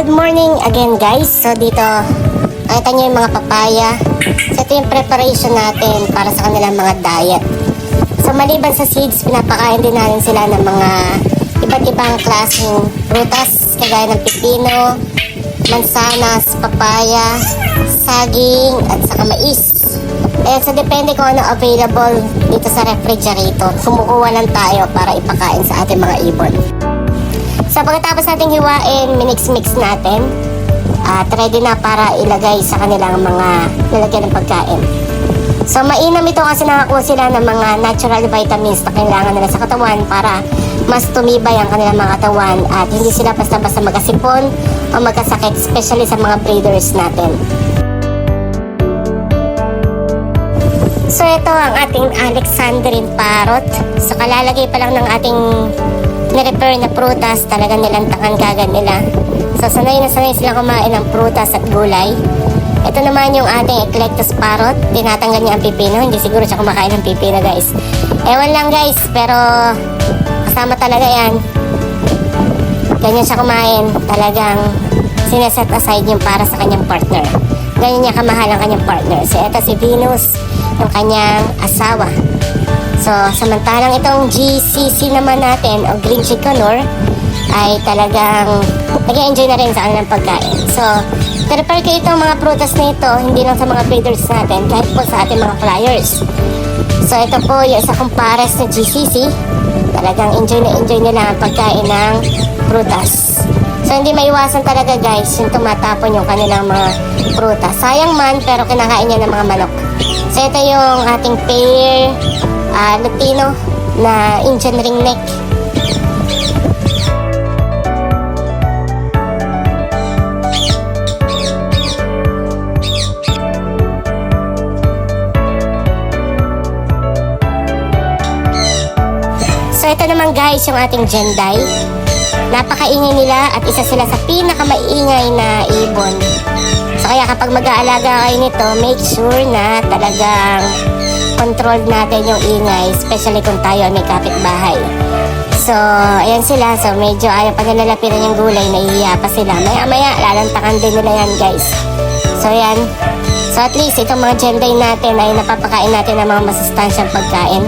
Good morning again guys. So dito, nakita nyo yung mga papaya. So ito yung preparation natin para sa kanilang mga diet. So maliban sa seeds, pinapakain din natin sila ng mga iba't ibang klaseng prutas kagaya ng pipino, mansanas, papaya, saging at saka mais. So depende kung ano available dito sa refrigerator. Kumukuha lang tayo para ipakain sa ating mga ibon. So pagkatapos natin hiwain, minix-mix natin at ready na para ilagay sa kanilang mga lalagyan ng pagkain. So mainam ito kasi nakakuha sila ng mga natural vitamins na kailangan nila sa katawan para mas tumibay ang kanilang mga katawan at hindi sila basta-basta magkasipon o magkasakit, especially sa mga breeders natin. So ito ang ating Alexandrine parrot. So kalalagay pa lang ng ating ni-repair na prutas, talagang nilantakan kagad nila. So sanay na sanay sila kumain ng prutas at gulay. Ito naman yung ating Eclectus parrot. Tinatanggal niya ang pipino. Hindi siguro siya kumakain ng pipino guys. Ewan lang guys, pero kasama talaga yan. Ganyan siya kumain. Talagang sineset aside yung para sa kanyang partner. Ganyan niya kamahal ang kanyang partner. So ito si Venus, yung kanyang asawa. So, samantalang itong GCC naman natin o Green Chicanor ay talagang nag-enjoy na rin sa kanilang pagkain. So, prepare ko itong mga prutas na ito, hindi lang sa mga breeders natin, kahit po sa ating mga flyers. So, ito po yung isa kong pares na GCC. Talagang enjoy nila ang pagkain ng prutas. So, hindi maiwasan talaga guys yung tumatapon yung kanilang mga prutas. Sayang man, pero kinakain niya ng mga manok. So, ito yung ating pair Latino na Indian ringneck. So ito naman guys yung ating Jenday. Napakaingay nila at isa sila sa pinakamaingay na ibon. So kaya kapag mag-aalaga kayo nito, make sure na talagang control natin yung ingay, especially kung tayo may kapitbahay. So, ayan sila. So, medyo ayaw pa nila lapitan yung gulay, nahihiya pa sila. Maya-maya, lalantakan din nila yan, guys. So, ayan. So, at least, itong mga Jenday natin ay napapakain natin ng mga masustansyang pagkain.